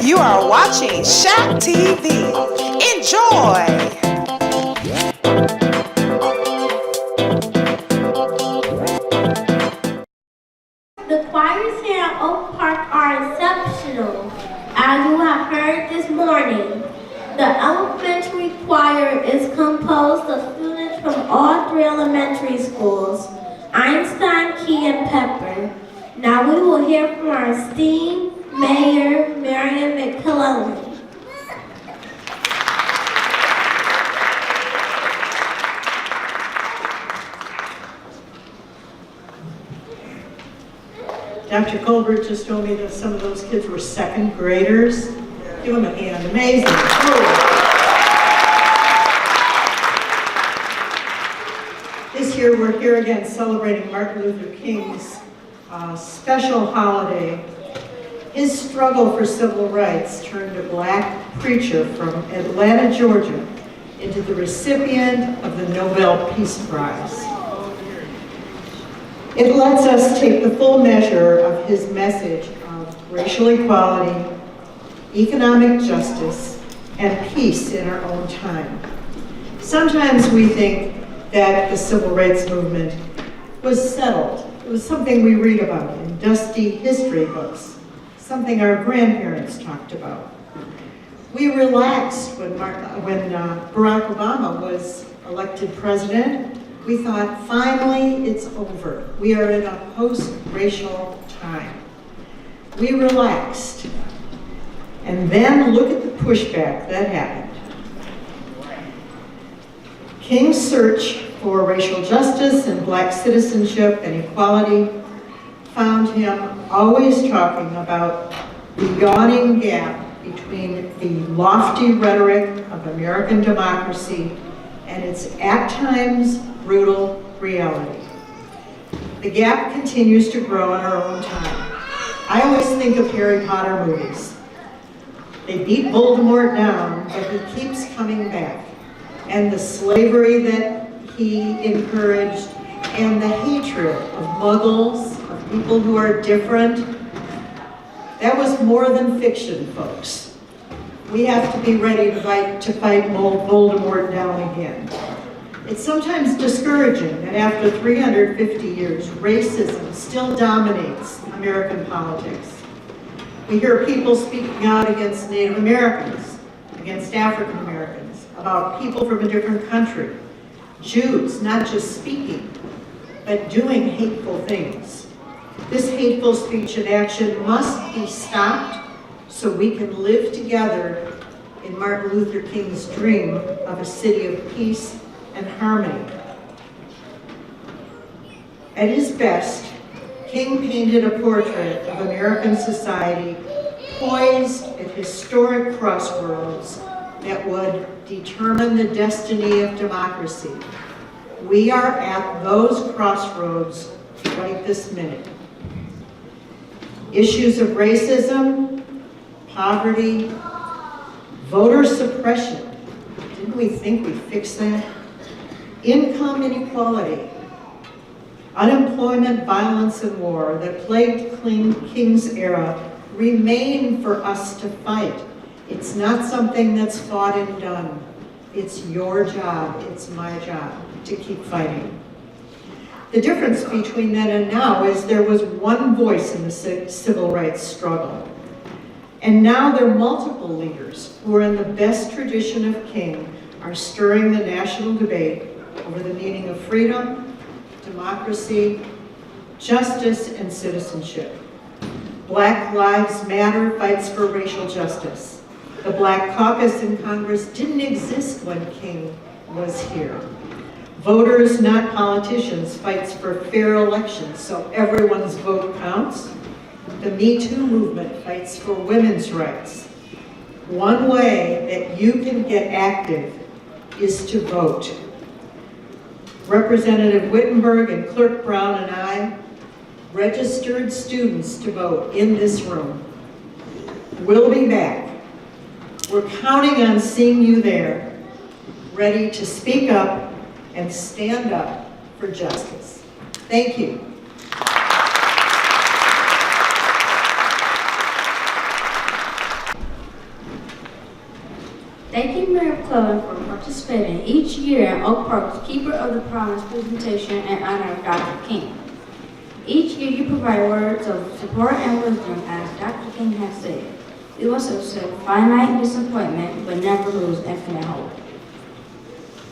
You are watching Shack TV. Enjoy! The choirs here at Oak Park are exceptional, as you have heard this morning. The elementary choir is composed of students from all three elementary schools, Einstein, Key, and Pepper. Now we will hear from our esteemed Mayor, Marion McClellan. Dr. Colbert just told me that some of those kids were second graders. Give them a hand. Amazing. This year we're here again celebrating Martin Luther King's special holiday. His struggle for civil rights turned a black preacher from Atlanta, Georgia, into the recipient of the Nobel Peace Prize. It lets us take the full measure of his message of racial equality, economic justice, and peace in our own time. Sometimes we think that the civil rights movement was settled. It was something we read about in dusty history books, something our grandparents talked about. We relaxed when Barack Obama was elected president. We thought, finally, it's over. We are in a post-racial time. We relaxed. And then look at the pushback that happened. King's search for racial justice and black citizenship and equality found him always talking about the yawning gap between the lofty rhetoric of American democracy and its at times brutal reality. The gap continues to grow in our own time. I always think of Harry Potter movies. They beat Voldemort down, but he keeps coming back. And the slavery that he encouraged and the hatred of muggles, of people who are different, that was more than fiction, folks. We have to be ready to fight Voldemort down again. It's sometimes discouraging that after 350 years, racism still dominates American politics. We hear people speaking out against Native Americans, against African Americans, about people from a different country, Jews, not just speaking, but doing hateful things. This hateful speech and action must be stopped so we can live together in Martin Luther King's dream of a city of peace and harmony. At his best, King painted a portrait of American society poised at historic crossroads that would determine the destiny of democracy. We are at those crossroads right this minute. Issues of racism, poverty, voter suppression. Didn't we think we'd fix that? Income inequality, unemployment, violence, and war that plagued King's era remain for us to fight. It's not something that's fought and done. It's your job, it's my job to keep fighting. The difference between then and now is there was one voice in the civil rights struggle. And now there are multiple leaders who are in the best tradition of King are stirring the national debate over the meaning of freedom, democracy, justice, and citizenship. Black Lives Matter fights for racial justice. The Black Caucus in Congress didn't exist when King was here. Voters, not politicians, fights for fair elections so everyone's vote counts. The Me Too movement fights for women's rights. One way that you can get active is to vote. Representative Wittenberg and Clerk Brown and I registered students to vote in this room. We'll be back. We're counting on seeing you there, ready to speak up and stand up for justice. Thank you. Thank you, Mayor McClellan, for participating each year in Oak Park's Keeper of the Promise presentation in honor of Dr. King. Each year you provide words of support and wisdom, as Dr. King has said. We must accept finite disappointment, but never lose infinite hope.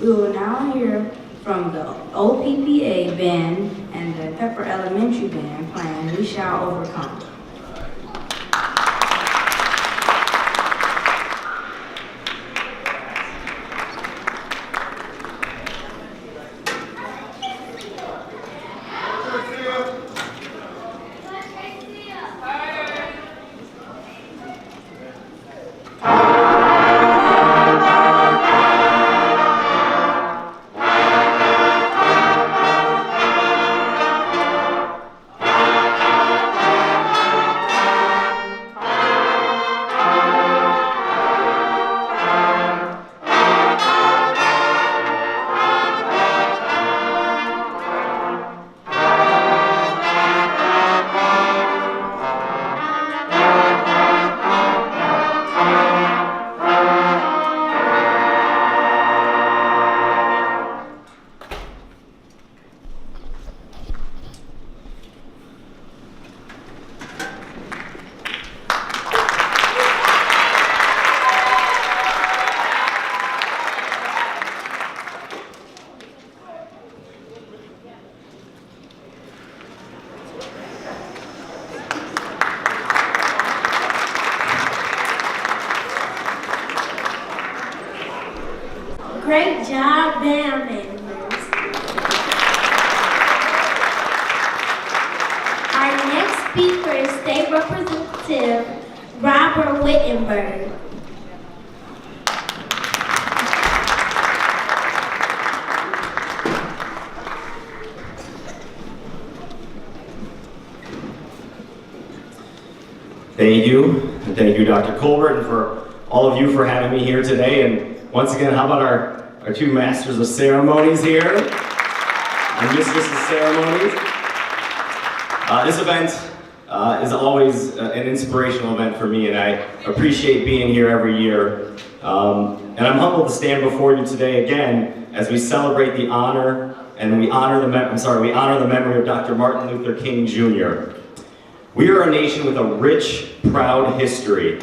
We will now hear from the OPPA band and the Pepper Elementary band playing We Shall Overcome. Great job, band members. Our next speaker is State Representative Robert Wittenberg. Thank you, and thank you, Dr. Colbert, and for all of you for having me here today. And once again, how about our two masters of ceremonies here, and mistresses of ceremonies. This event is always an inspirational event for me, and I appreciate being here every year. And I'm humbled to stand before you today again as we celebrate the honor and we honor the memory of Dr. Martin Luther King Jr. We are a nation with a rich, proud history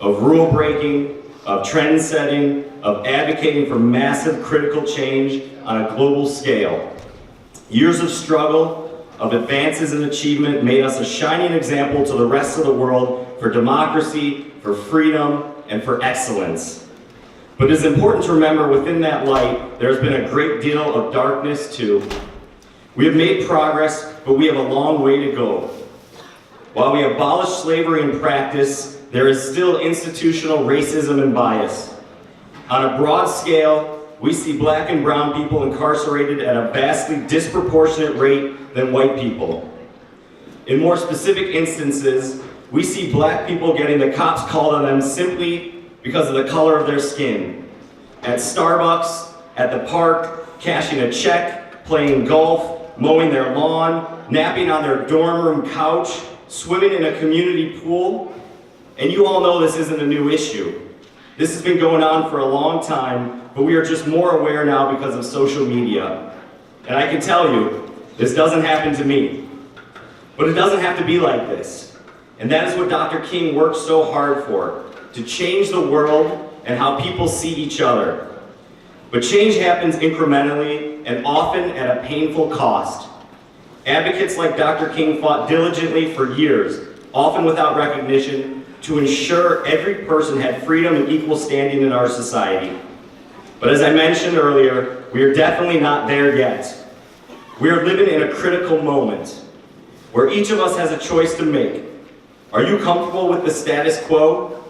of rule breaking, of trend setting, of advocating for massive critical change on a global scale. Years of struggle, of advances and achievement made us a shining example to the rest of the world for democracy, for freedom, and for excellence. But it's important to remember within that light, there's been a great deal of darkness too. We have made progress, but we have a long way to go. While we abolish slavery in practice, there is still institutional racism and bias. On a broad scale, we see black and brown people incarcerated at a vastly disproportionate rate than white people. In more specific instances, we see black people getting the cops called on them simply because of the color of their skin. At Starbucks, at the park, cashing a check, playing golf, mowing their lawn, napping on their dorm room couch, swimming in a community pool. And you all know this isn't a new issue. This has been going on for a long time, but we are just more aware now because of social media. And I can tell you, this doesn't happen to me. But it doesn't have to be like this. And that is what Dr. King worked so hard for, to change the world and how people see each other. But change happens incrementally and often at a painful cost. Advocates like Dr. King fought diligently for years, often without recognition, to ensure every person had freedom and equal standing in our society. But as I mentioned earlier, we are definitely not there yet. We are living in a critical moment where each of us has a choice to make. Are you comfortable with the status quo?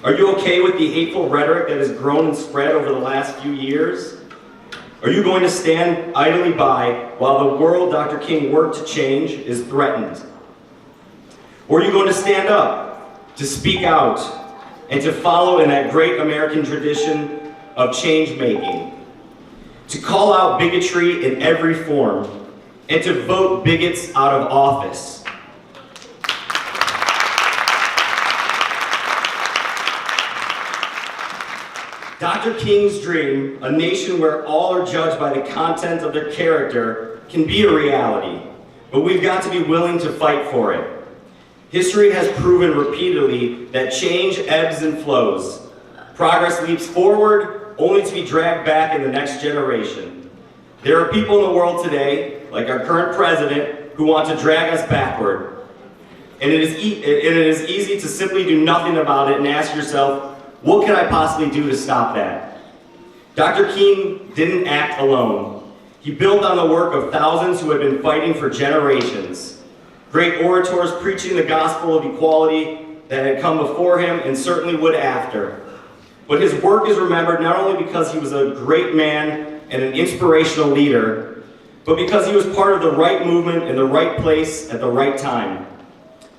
Are you okay with the hateful rhetoric that has grown and spread over the last few years? Are you going to stand idly by while the world Dr. King worked to change is threatened? Or are you going to stand up, to speak out, and to follow in that great American tradition of change making? To call out bigotry in every form, and to vote bigots out of office? Dr. King's dream, a nation where all are judged by the content of their character, can be a reality, but we've got to be willing to fight for it. History has proven repeatedly that change ebbs and flows. Progress leaps forward, only to be dragged back in the next generation. There are people in the world today, like our current president, who want to drag us backward. And it is easy to simply do nothing about it and ask yourself, what can I possibly do to stop that? Dr. King didn't act alone. He built on the work of thousands who had been fighting for generations. Great orators preaching the gospel of equality that had come before him and certainly would after. But his work is remembered not only because he was a great man and an inspirational leader, but because he was part of the right movement in the right place at the right time.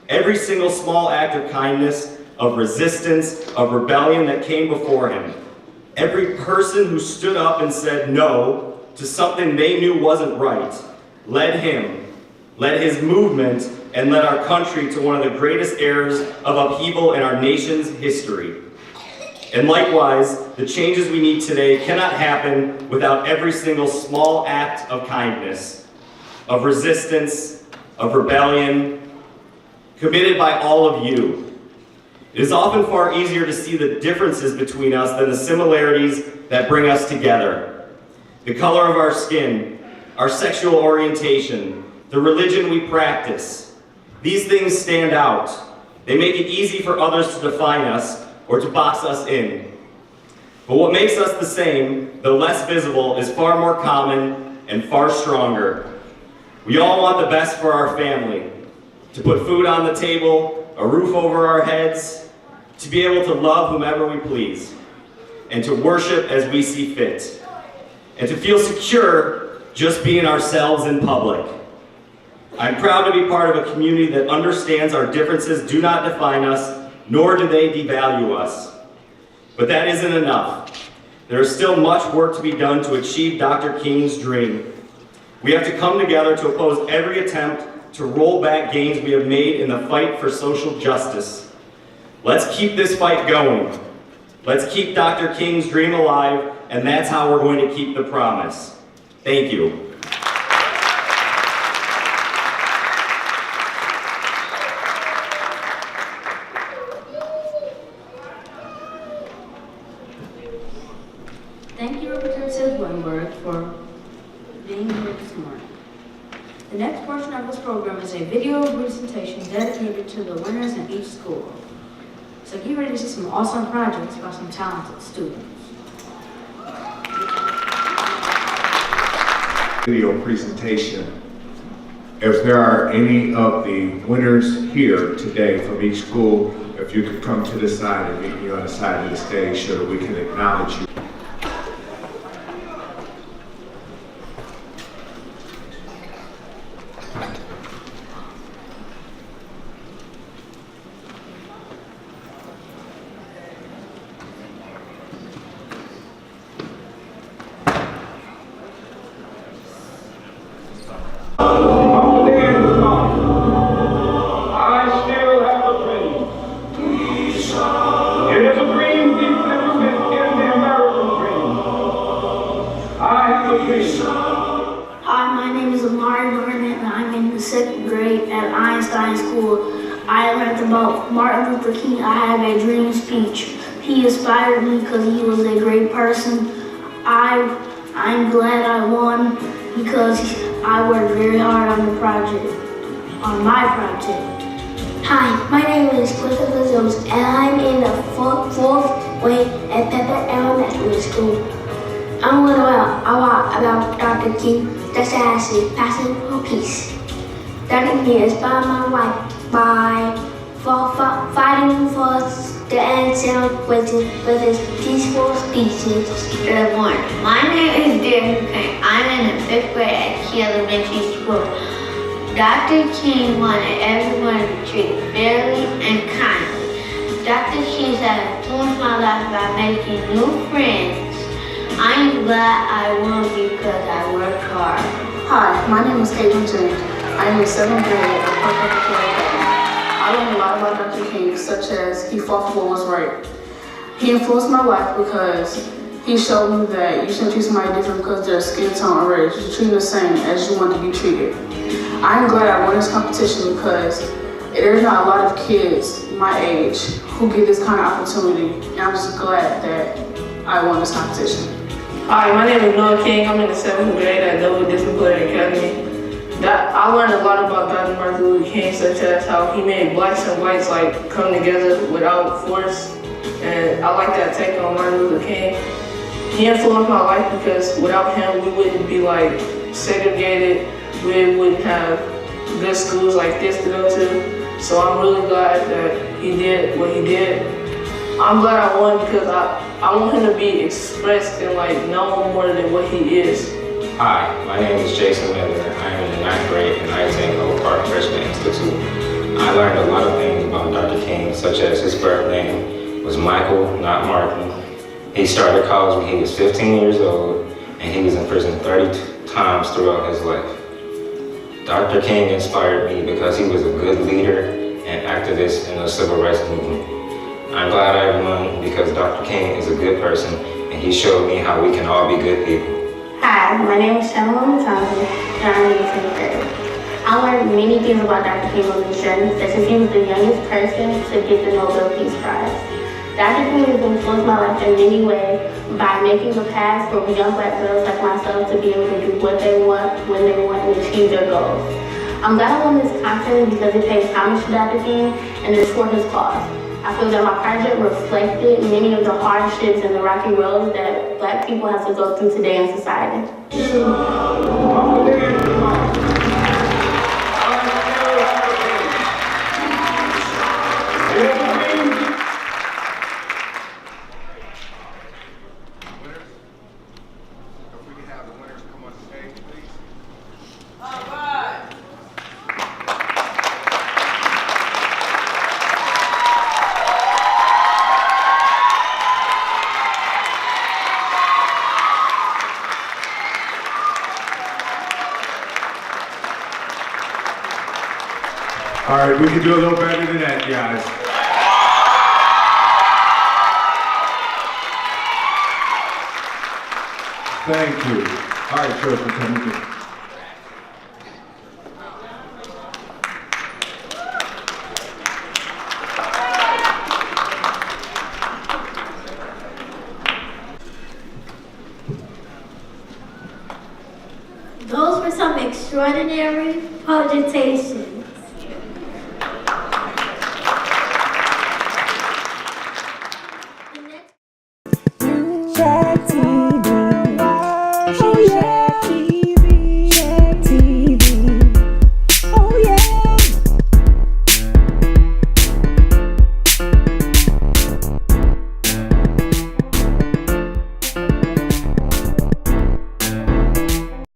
Every single small act of kindness, of resistance, of rebellion that came before him. Every person who stood up and said no to something they knew wasn't right, led him, led his movement, and led our country to one of the greatest eras of upheaval in our nation's history. And likewise, the changes we need today cannot happen without every single small act of kindness, of resistance, of rebellion, committed by all of you. It is often far easier to see the differences between us than the similarities that bring us together. The color of our skin, our sexual orientation, the religion we practice. These things stand out. They make it easy for others to define us or to box us in. But what makes us the same, though less visible, is far more common and far stronger. We all want the best for our family, to put food on the table, a roof over our heads, to be able to love whomever we please, and to worship as we see fit, and to feel secure just being ourselves in public. I'm proud to be part of a community that understands our differences do not define us, nor do they devalue us. But that isn't enough. There is still much work to be done to achieve Dr. King's dream. We have to come together to oppose every attempt to roll back gains we have made in the fight for social justice. Let's keep this fight going. Let's keep Dr. King's dream alive, and that's how we're going to keep the promise. Thank you. Thank you, Representative Weinberg, for being here this morning. The next portion of this program is a video presentation dedicated to the winners in each school. So get ready to see some awesome projects by some talented students. Video presentation. If there are any of the winners here today from each school, if you could come to the side and meet me on the side of the stage so that we can acknowledge you. Hi, my name is Amari Barnett, and I'm in the 2nd grade at Einstein School. I learned about Martin Luther King. I have a dream speech. He inspired me because he was a great person. I'm glad I won because I worked very hard on the project, on my project. Hi, my name is Christopher Jones, and I'm in the fourth grade at Pepper Elementary School. I'm going to learn a lot about Dr. King, the sassy, passion for peace. Dr. King inspired my life by fighting for the answer with his peaceful speeches. Good morning. My name is Derek King. I'm in the 5th grade at Key Elementary School. Dr. King wanted everyone to be treated fairly and kindly. Dr. King has influenced my life by making new friends. I'm glad I won because I worked hard. Hi, my name is Caitlin James. I am in 7th grade at Park Academy. I learned a lot about Dr. King, such as he fought for what was right. He influenced my life because he showed me that you shouldn't treat somebody different because of their skin tone or race. You should treat them the same as you want to be treated. I'm glad I won this competition because there's not a lot of kids my age who get this kind of opportunity, and I'm just glad that I won this competition. Hi, my name is Noah King. I'm in the 7th grade at Double Disciplinary Academy. I learned a lot about Dr. Martin Luther King, such as how he made blacks and whites like come together without force. And I like that take on Martin Luther King. He influenced my life because without him, we wouldn't be like segregated. We wouldn't have good schools like this to go to. So I'm really glad that he did what he did. I'm glad I won because I want him to be expressed and like known more than what he is. Hi, my name is Jason Miller. I am in the 9th grade and I attend Oak Park Freshman Institute. I learned a lot of things about Dr. King, such as his birth name was Michael, not Martin. He started college when he was 15 years old and he was in prison 30 times throughout his life. Dr. King inspired me because he was a good leader and activist in the civil rights movement. I'm glad I won because Dr. King is a good person and he showed me how we can all be good people. Hi, my name is Shamala Thompson and I'm in the 10th grade. I learned many things about Dr. King on this journey, such as he was the youngest person to get the Nobel Peace Prize. Dr. King has influenced my life in many ways by making a path for young black girls like myself to be able to do what they want, when they want, and achieve their goals. I'm glad I won this contest because it pays homage to Dr. King and it's for his cause. I feel that my project reflected many of the hardships and the rocky roads that black people have to go through today in society. All right, we can do a little better than that, guys. Thank you. All right, church, we're coming to. Those were some extraordinary cogitations. Chat TV.